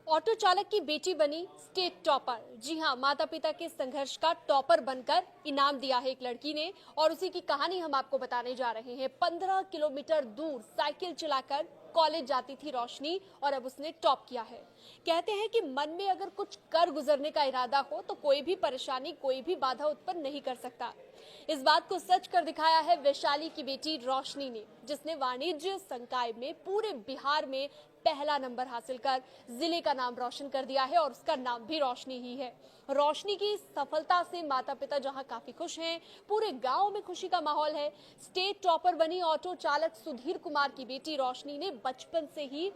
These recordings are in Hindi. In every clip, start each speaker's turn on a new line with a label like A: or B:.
A: ऑटो चालक की बेटी बनी स्टेट टॉपर। जी हां, माता पिता के संघर्ष का टॉपर बनकर इनाम दिया है एक लड़की ने और उसी की कहानी हम आपको बताने जा रहे हैं। 15 किलोमीटर दूर साइकिल चलाकर कॉलेज जाती थी रोशनी और अब उसने टॉप किया है। कहते हैं कि मन में अगर कुछ कर गुजरने का इरादा हो तो कोई भी परेशानी, कोई भी बाधा उत्पन्न नहीं कर सकता। इस बात को सच कर दिखाया है वैशाली की बेटी रोशनी ने, जिसने वाणिज्य संकाय में पूरे बिहार में पहला नंबर हासिल कर जिले का नाम रोशन कर दिया है और उसका नाम भी रोशनी ही है। रोशनी की सफलता से माता पिता जहां काफी खुश हैं, पूरे गांव में खुशी का माहौल है। स्टेट टॉपर बनी ऑटो चालक सुधीर कुमार की बेटी रोशनी ने बचपन से ही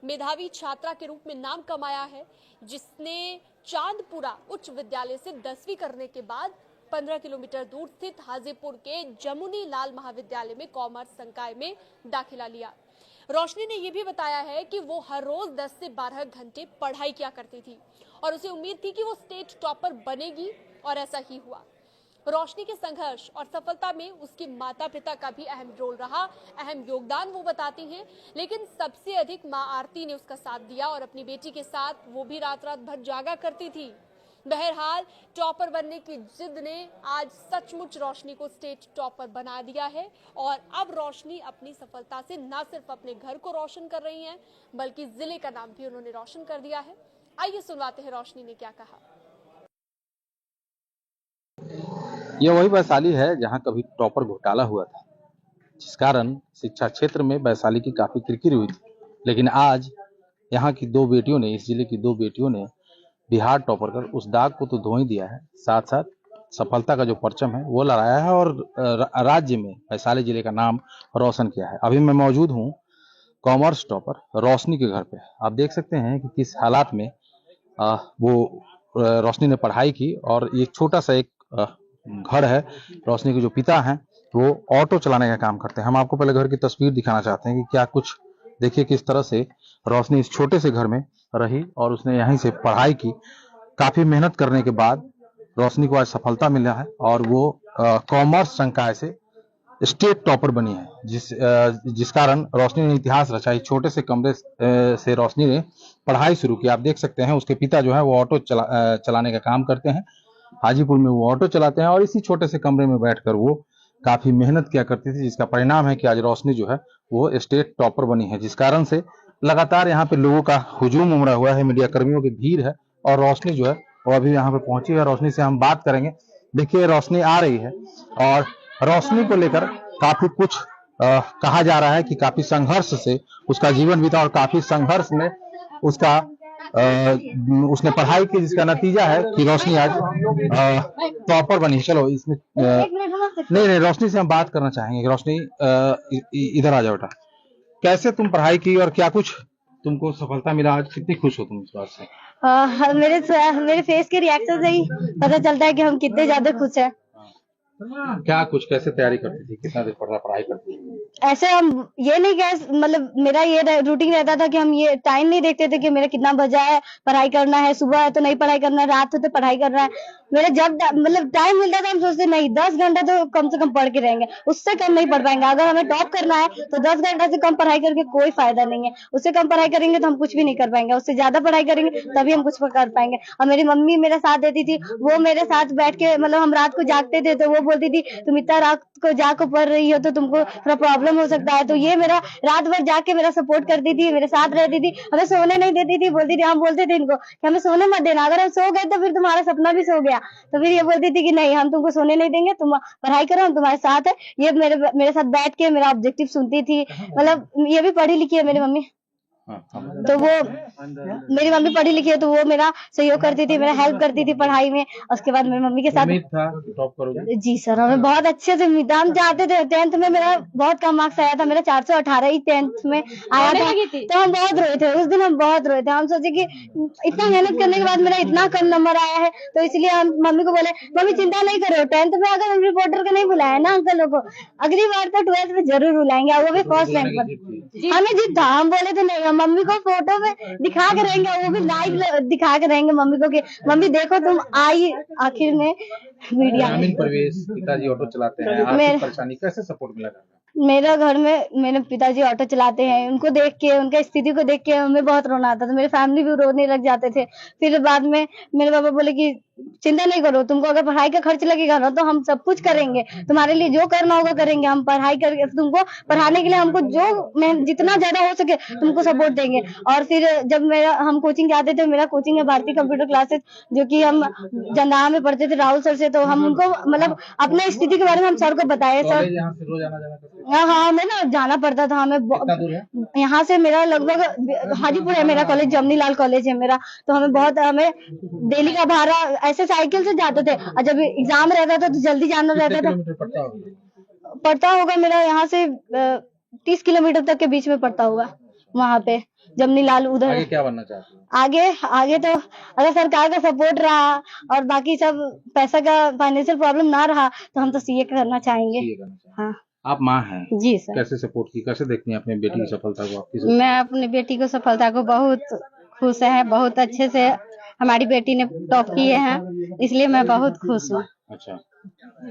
A: मेधावी छात्रा के रूप में नाम कमाया है, जिसने चांदपुरा उच्च विद्यालय से 10वीं करने के बाद 15 किलोमीटर दूर स्थित हाजीपुर के जमुनी लाल महाविद्यालय में कॉमर्स संकाय में दाखिला लिया। रोशनी ने यह भी बताया है कि वो हर रोज 10 से 12 घंटे पढ़ाई किया करती थी और उसे उम्मीद थी कि वो स्टेट टॉपर बनेगी और ऐसा ही हुआ। रोशनी के संघर्ष और सफलता में उसके माता पिता का भी अहम रोल रहा, अहम योगदान वो बताती हैं, लेकिन सबसे अधिक मां आरती ने उसका साथ दिया और अपनी बेटी के साथ वो भी रात रात भर जागा करती थी। बहरहाल टॉपर बनने की जिद ने आज सचमुच रोशनी को स्टेट टॉपर बना दिया है और अब रोशनी अपनी सफलता से न सिर्फ अपने घर को रोशन कर रही हैं, बल्कि जिले का नाम भी उन्होंने रोशन कर दिया है। आइए सुनवाते हैं रोशनी ने क्या कहा।
B: यह वही वैशाली है जहां कभी टॉपर घोटाला हुआ था, जिस कारण शिक्षा क्षेत्र में वैशाली की काफी किरकिरी हुई थी। लेकिन आज यहाँ की दो बेटियों ने, इस जिले की दो बेटियों ने बिहार टॉपर कर उस दाग को तो धो ही दिया है, साथ साथ सफलता का जो परचम है वो लहराया है और राज्य में वैशाली जिले का नाम रोशन किया है। अभी मैं मौजूद हूँ कॉमर्स टॉपर रोशनी के घर पे। आप देख सकते हैं कि किस हालात में वो रोशनी ने पढ़ाई की और ये छोटा सा एक घर है। रोशनी के जो पिता हैं वो ऑटो चलाने का काम करते हैं। हम आपको पहले घर की तस्वीर दिखाना चाहते हैं कि क्या कुछ, देखिए किस तरह से रोशनी इस छोटे से घर में रही और उसने यहीं से पढ़ाई की। काफी मेहनत करने के बाद रोशनी को आज सफलता मिला है और वो कॉमर्स संकाय से स्टेट टॉपर बनी है, जिस कारण रोशनी ने इतिहास रचा। इस छोटे से कमरे से रोशनी ने पढ़ाई शुरू की। आप देख सकते हैं उसके पिता जो है वो ऑटो चलाने का काम करते हैं। हाजीपुर में वो ऑटो चलाते हैं और इसी छोटे से कमरे में बैठकर वो काफी मेहनत किया करती थी, जिसका परिणाम है कि आज रोशनी जो है वो स्टेट टॉपर बनी है, जिस कारण से लगातार यहाँ पे लोगों का हुजूम उमड़ा हुआ है, मीडिया कर्मियों की भीड़ है और रोशनी जो है वो अभी यहाँ पे पहुंची है। रोशनी से हम बात करेंगे। देखिए रोशनी आ रही है और रोशनी को लेकर काफी कुछ कहा जा रहा है कि काफी संघर्ष से उसका जीवन बीता और काफी संघर्ष में उसने पढ़ाई की, जिसका नतीजा है कि रोशनी आज टॉपर बनी। चलो इसमें नहीं, रोशनी से हम बात करना चाहेंगे कि रोशनी इधर आ जाओ बेटा। कैसे तुम पढ़ाई की और क्या कुछ तुमको सफलता मिला आज, कितनी खुश हो तुम इस बात से?
C: मेरे फेस के रिएक्शन से ही पता चलता है कि हम कितने ज्यादा खुश हैं।
B: क्या कुछ कैसे तैयारी करती थी, कितना देर पढ़ाई करती थी?
C: ऐसे हम ये नहीं कह, मतलब मेरा ये रूटीन रहता था कि हम ये टाइम नहीं देखते थे कि मेरा कितना बजा है, पढ़ाई करना है, सुबह है तो नहीं पढ़ाई करना है, रात है तो पढ़ाई करना है। मेरा जब मतलब टाइम मिलता था हम सोचते नहीं 10 घंटा तो कम से कम पढ़ के रहेंगे, उससे कम नहीं पढ़ पाएंगे। अगर हमें टॉप करना है तो 10 घंटा से कम पढ़ाई करके कोई फायदा नहीं है। उससे कम पढ़ाई करेंगे तो हम कुछ भी नहीं कर पाएंगे, उससे ज्यादा पढ़ाई करेंगे तभी हम कुछ कर पाएंगे। और मेरी मम्मी मेरा साथ देती थी, वो मेरे साथ बैठ के, मतलब हम रात को जागते थे तो वो बोलती थी तुम इतना रात को जाग पढ़ रही हो तो तुमको थोड़ा प्रॉब्लम हो सकता है। तो ये मेरा रात भर जाग के मेरा सपोर्ट करती थी, मेरे साथ रहती थी, हमें सोने नहीं देती थी। बोलती थी, हम बोलते थे इनको कि हमें सोने मत देना, अगर हम सो गए तो फिर तुम्हारा सपना भी सो गया। तो फिर ये बोलती थी कि नहीं, हम तुमको सोने नहीं देंगे, तुम पढ़ाई करो, हम तुम्हारे साथ है। ये मेरे साथ बैठ के मेरा ऑब्जेक्टिव सुनती थी। मतलब ये भी पढ़ी लिखी है मेरी मम्मी, तो वो मेरी मम्मी पढ़ी लिखी है तो वो मेरा सहयोग करती थी, मेरा हेल्प करती थी पढ़ाई में। उसके बाद मेरी मम्मी के साथ
B: टॉप करोगे?
C: जी सर, हमें बहुत अच्छे से उम्मीद, हम चाहते थे। 10th में मेरा बहुत कम मार्क्स आया था, मेरा 418 ही 10th में आया था, तो हम बहुत रोए थे उस दिन, हम बहुत रोए थे। हम सोचे कि इतना मेहनत करने के बाद मेरा इतना कम नंबर आया है, तो इसलिए हम मम्मी को बोले मम्मी चिंता नहीं करो, 10th में अगर हम रिपोर्टर को नहीं बुलाया ना अंकलों को, अगली बार तो 12th में जरूर बुलाएंगे, वो भी फर्स्ट रैंक पर। हमें जीत था, हम बोले थे नहीं, मम्मी को फोटो में दिखा के रहेंगे, वो भी लाइव दिखा के रहेंगे मम्मी को कि मम्मी देखो तुम आई आखिर में मीडिया में।
B: ग्रामीण परिवेश, पिताजी ऑटो चलाते हैं, आर्थिक परेशानी, कैसे सपोर्ट मिला?
C: मेरा घर में मेरे पिताजी ऑटो चलाते हैं, उनको देख के, उनका स्थिति को देख के हमें बहुत रोना आता था। मेरे फैमिली भी रोने लग जाते थे। फिर बाद में मेरे पापा बोले कि चिंता नहीं करो, तुमको अगर पढ़ाई का खर्च लगेगा ना तो हम सब कुछ करेंगे, तुम्हारे लिए जो करना होगा करेंगे, हम पढ़ाई करके तुमको पढ़ाने के लिए हमको जो मैं जितना ज्यादा हो सके तुमको सपोर्ट देंगे। और फिर जब हम कोचिंग जाते थे, मेरा कोचिंग है भारतीय कंप्यूटर क्लासेस, जो कि हम जंदाहा में पढ़ते थे राहुल सर से, तो हम उनको मतलब अपना स्थिति के बारे में हम सर को बताए। सर
B: यहाँ से रोज आना जाना करते थे?
C: हाँ, हमें ना जाना पड़ता था। हमें
B: कितना दूर है?
C: यहाँ से मेरा लगभग हाजीपुर है मेरा कॉलेज, जमनीलाल कॉलेज है मेरा, तो हमें डेली का भाड़ा ऐसे साइकिल से जाते थे। और जब एग्जाम रहता था तो जल्दी जाना रहता था। पड़ता होगा मेरा यहाँ से 30 किलोमीटर तक के बीच में पड़ता होगा वहाँ पे जमनीलाल उधर।
B: आगे क्या बनना चाहते हैं?
C: आगे तो अगर सरकार का सपोर्ट रहा और बाकी सब पैसा का फाइनेंशियल प्रॉब्लम ना रहा तो हम तो सीए करना चाहेंगे। हाँ।
B: आप माँ हैं?
C: जी सर।
B: कैसे सपोर्ट की, कैसे देखती हैं अपने बेटी की सफलता को? आपकी
C: मैं अपनी बेटी को सफलता को बहुत खुश है, बहुत अच्छे से हमारी बेटी ने टॉप किए हैं, इसलिए मैं बहुत खुश हूँ।
B: अच्छा,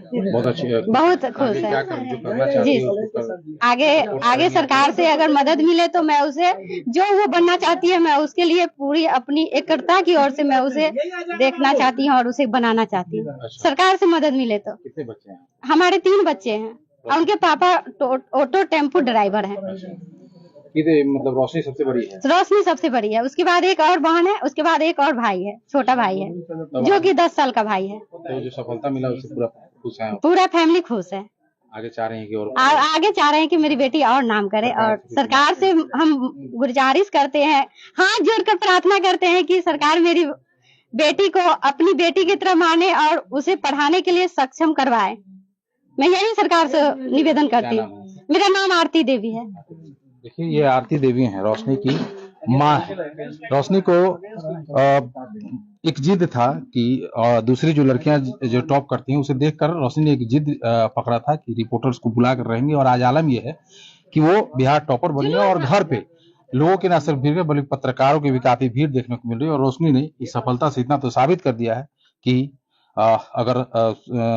B: बहुत अच्छी,
C: बहुत खुश है।
B: जो करना चाहती
C: जी
B: है उसको
C: आगे सरकार से अगर मदद मिले तो मैं उसे जो वो बनना चाहती है, मैं उसके लिए पूरी अपनी एकरता की ओर से मैं उसे देखना चाहती हूँ और उसे बनाना चाहती हूँ। सरकार से मदद मिले तो।
B: कितने बच्चे हैं?
C: हमारे 3 बच्चे हैं और उनके पापा ऑटो टेम्पो ड्राइवर हैं।
B: मतलब रोशनी सबसे बड़ी है?
C: रोशनी सबसे बड़ी है, उसके बाद एक और बहन है, उसके बाद एक और भाई है, छोटा भाई है जो कि 10 साल का भाई है।
B: तो जो सफलता मिला उससे पूरा खुश है?
C: पूरा फैमिली खुश है।
B: आगे चाह रहे हैं कि और
C: आगे चाह रहे हैं कि मेरी बेटी और नाम करे, और सरकार से हम गुजारिश करते हैं, हाथ जोड़कर प्रार्थना करते हैं कि सरकार मेरी बेटी को अपनी बेटी की तरह माने और उसे पढ़ाने के लिए सक्षम करवाए। मैं यही सरकार से निवेदन करती हूँ। मेरा नाम आरती देवी है।
B: देखिए, ये आरती देवी हैं, रोशनी की माँ है। रोशनी को एक जिद था कि दूसरी जो लड़कियां जो टॉप करती हैं उसे देखकर रोशनी ने एक जिद पकड़ा था कि रिपोर्टर्स को बुला कर रहेंगे, और आज आलम यह है कि वो बिहार टॉपर बनी है और घर पे लोगों की न सिर्फ भीड़ बल्कि पत्रकारों की भी काफी भीड़ देखने को मिल रही है। और रोशनी ने इस सफलता से इतना तो साबित कर दिया है कि अगर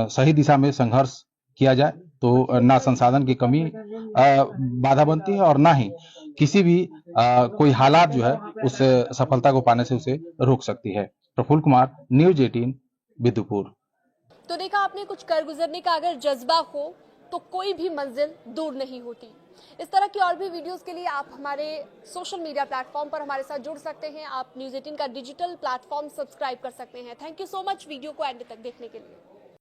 B: सही दिशा में संघर्ष किया जाए तो ना संसाधन की कमी बाधा बनती है और ना ही किसी भी कोई हालात जो है उस सफलता को पाने से उसे रोक सकती है। प्रफुल्ल कुमार, न्यूज 18, बिदुपुर।
A: तो देखा आपने, कुछ कर गुजरने का अगर जज्बा हो तो कोई भी मंजिल दूर नहीं होती। इस तरह की और भी वीडियोस के लिए आप हमारे सोशल मीडिया प्लेटफॉर्म पर हमारे साथ जुड़ सकते हैं। आप न्यूज 18 का डिजिटल प्लेटफॉर्म सब्सक्राइब कर सकते हैं। Thank you so much video को एंड तक देखने के लिए।